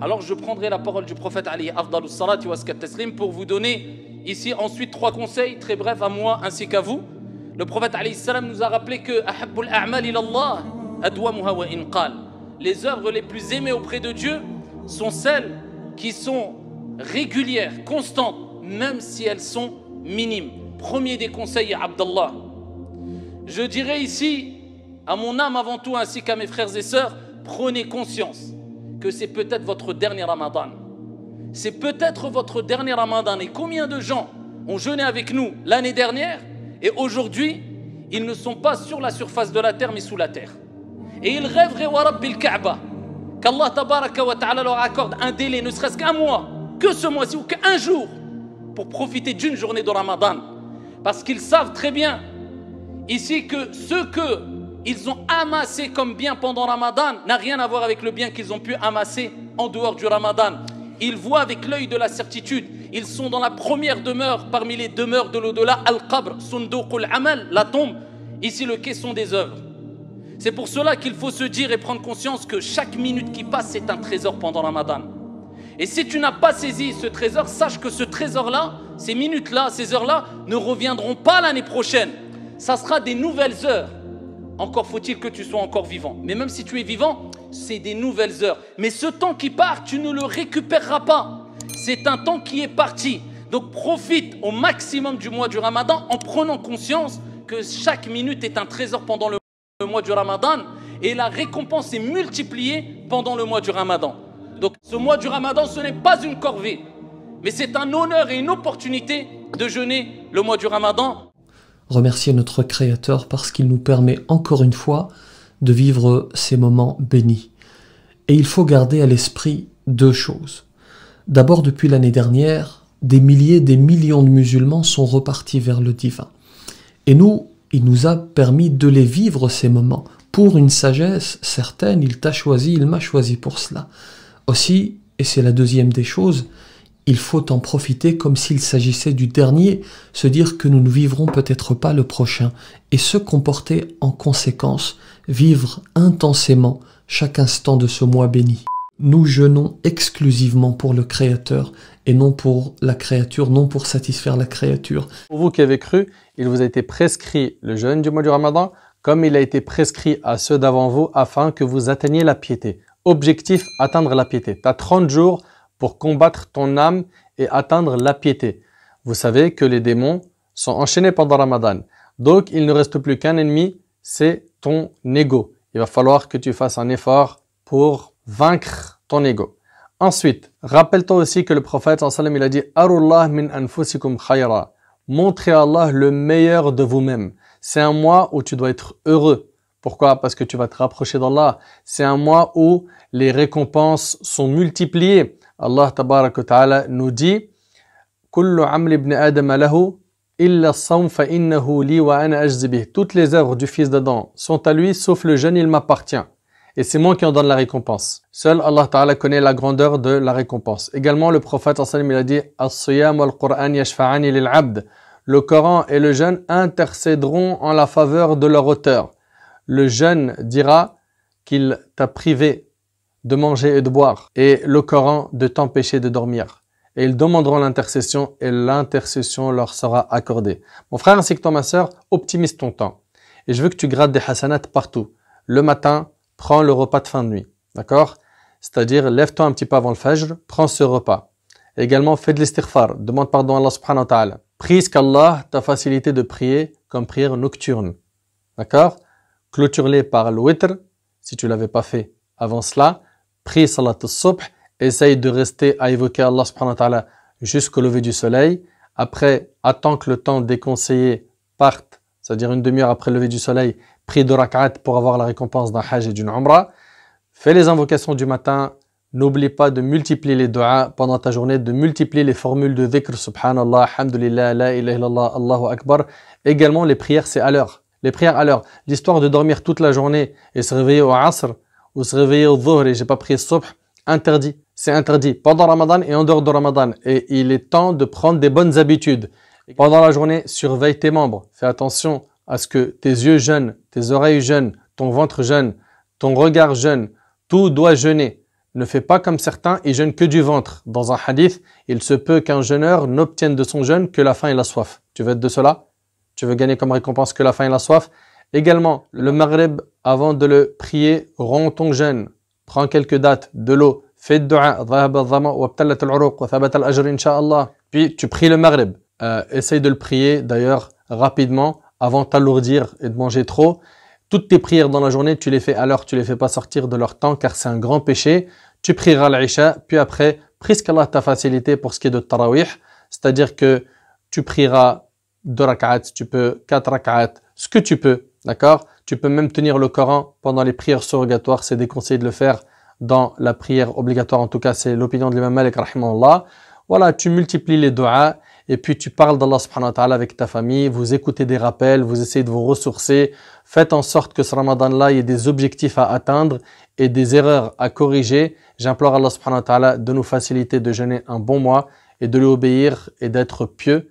Alors je prendrai la parole du prophète alayhi afdalus salati wa askat taslim pour vous donner ici ensuite 3 conseils très brefs à moi ainsi qu'à vous. Le prophète alayhi salam nous a rappelé que ahabbul a'mal ila Allah adwamuha wa in qal. Les œuvres les plus aimées auprès de Dieu sont celles qui sont régulières, constantes, même si elles sont minimes. Premier des conseils à Abdallah. Je dirais ici, à mon âme avant tout, ainsi qu'à mes frères et sœurs, prenez conscience que c'est peut-être votre dernier Ramadan. C'est peut-être votre dernier Ramadan. Et combien de gens ont jeûné avec nous l'année dernière et aujourd'hui, ils ne sont pas sur la surface de la terre, mais sous la terre. Et ils rêveraient wa Rabbil Kaaba qu'Allah tabaraka wa ta'ala leur accorde un délai, ne serait-ce qu'un mois, que ce mois-ci ou qu'un jour, pour profiter d'une journée de Ramadan. Parce qu'ils savent très bien ici que ce qu'ils ont amassé comme bien pendant Ramadan n'a rien à voir avec le bien qu'ils ont pu amasser en dehors du Ramadan. Ils voient avec l'œil de la certitude. Ils sont dans la première demeure parmi les demeures de l'au-delà, Al-Qabr, Sunduqul Amal, la tombe. Ici, le caisson des œuvres. C'est pour cela qu'il faut se dire et prendre conscience que chaque minute qui passe, c'est un trésor pendant Ramadan. Et si tu n'as pas saisi ce trésor, sache que ce trésor-là, ces minutes-là, ces heures-là, ne reviendront pas l'année prochaine. Ça sera des nouvelles heures. Encore faut-il que tu sois encore vivant. Mais même si tu es vivant, c'est des nouvelles heures. Mais ce temps qui part, tu ne le récupéreras pas. C'est un temps qui est parti. Donc profite au maximum du mois du Ramadan en prenant conscience que chaque minute est un trésor pendant le mois du Ramadan et la récompense est multipliée pendant le mois du Ramadan. Donc ce mois du Ramadan, ce n'est pas une corvée, mais c'est un honneur et une opportunité de jeûner le mois du Ramadan. Remercier notre Créateur parce qu'il nous permet encore une fois de vivre ces moments bénis. Et il faut garder à l'esprit 2 choses. D'abord, depuis l'année dernière, des milliers, des millions de musulmans sont repartis vers le divin. Et nous, il nous a permis de les vivre ces moments. Pour une sagesse certaine, il t'a choisi, il m'a choisi pour cela. Aussi, et c'est la deuxième des choses, il faut en profiter comme s'il s'agissait du dernier, se dire que nous ne vivrons peut-être pas le prochain, et se comporter en conséquence, vivre intensément chaque instant de ce mois béni. Nous jeûnons exclusivement pour le Créateur, et non pour la créature, non pour satisfaire la créature. Pour vous qui avez cru, il vous a été prescrit le jeûne du mois du Ramadan, comme il a été prescrit à ceux d'avant vous, afin que vous atteigniez la piété. Objectif, atteindre la piété. Tu as 30 jours pour combattre ton âme et atteindre la piété. Vous savez que les démons sont enchaînés pendant Ramadan. Donc, il ne reste plus qu'un ennemi, c'est ton ego. Il va falloir que tu fasses un effort pour vaincre ton ego. Ensuite, rappelle-toi aussi que le prophète sallam il a dit « Arullah min anfusikum khayra » Montrez à Allah le meilleur de vous-même. C'est un mois où tu dois être heureux. Pourquoi? Parce que tu vas te rapprocher d'Allah. C'est un mois où les récompenses sont multipliées. Allah tabarak wa ta'ala nous dit Kullu amli ibn Adam lahu illa as-sawm fa innahu li wa ana ajzi bih. Toutes les œuvres du fils d'Adam sont à lui sauf le jeûne, il m'appartient. Et c'est moi qui en donne la récompense. Seul Allah ta'ala connaît la grandeur de la récompense. Également le prophète sallam il a dit As-siyam wal-Qur'an yashfa'ani lil-'abd. Le Coran et le jeûne intercéderont en la faveur de leur auteur. Le jeûne dira qu'il t'a privé de manger et de boire, et le Coran de t'empêcher de dormir. Et ils demanderont l'intercession, et l'intercession leur sera accordée. Mon frère ainsi que toi, ma sœur, optimise ton temps. Et je veux que tu grades des hasanats partout. Le matin, prends le repas de fin de nuit. D'accord? C'est-à-dire, lève-toi un petit peu avant le fajr, prends ce repas. Et également, fais de l'istighfar, demande pardon à Allah subhanahu wa ta'ala. Prie qu'Allah t'a facilité de prier comme prière nocturne. D'accord? Clôture-les par le witr, si tu ne l'avais pas fait avant cela. Prie salat al-subh, essaye de rester à évoquer Allah subhanahu wa ta'ala jusqu'au lever du soleil. Après, attends que le temps déconseillé parte, c'est-à-dire une demi-heure après le lever du soleil, prie 2 rak'at pour avoir la récompense d'un hajj et d'une umrah. Fais les invocations du matin. N'oublie pas de multiplier les du'as pendant ta journée, de multiplier les formules de dhikr, subhanallah, alhamdulillah, la ilaha illallah, Allahu akbar. Également, les prières, c'est à l'heure. Les prières à l'heure. L'histoire de dormir toute la journée et se réveiller au asr ou se réveiller au dhuhr et j'ai pas prié subh, interdit. C'est interdit pendant Ramadan et en dehors de Ramadan. Et il est temps de prendre des bonnes habitudes. Pendant la journée, surveille tes membres. Fais attention à ce que tes yeux jeûnent, tes oreilles jeûnent, ton ventre jeûne, ton regard jeûne. Tout doit jeûner. Ne fais pas comme certains et jeûne que du ventre. Dans un hadith, il se peut qu'un jeûneur n'obtienne de son jeûne que la faim et la soif. Tu veux être de cela? Tu veux gagner comme récompense que la faim et la soif? Également, le maghrib, avant de le prier, romps ton jeûne. Prends quelques dates, de l'eau, fais de dua, puis tu pries le maghrib. Essaye de le prier d'ailleurs rapidement, avant de t'alourdir et de manger trop. Toutes tes prières dans la journée, tu les fais à l'heure, tu les fais pas sortir de leur temps car c'est un grand péché. Tu prieras l'Isha, puis après, prie ce qu'Allah t'a facilité pour ce qui est de Tarawih, c'est-à-dire que tu prieras 2 rak'at, tu peux 4 rak'at, ce que tu peux, d'accord? Tu peux même tenir le Coran pendant les prières surrogatoires, c'est déconseillé de le faire dans la prière obligatoire, en tout cas c'est l'opinion de l'imam Malik rahimahullah. Voilà, tu multiplies les du'as et puis tu parles d'Allah subhanahu wa ta'ala avec ta famille, vous écoutez des rappels, vous essayez de vous ressourcer, faites en sorte que ce Ramadan-là, il y ait des objectifs à atteindre et des erreurs à corriger. J'implore Allah subhanahu wa ta'ala de nous faciliter de jeûner un bon mois et de lui obéir et d'être pieux.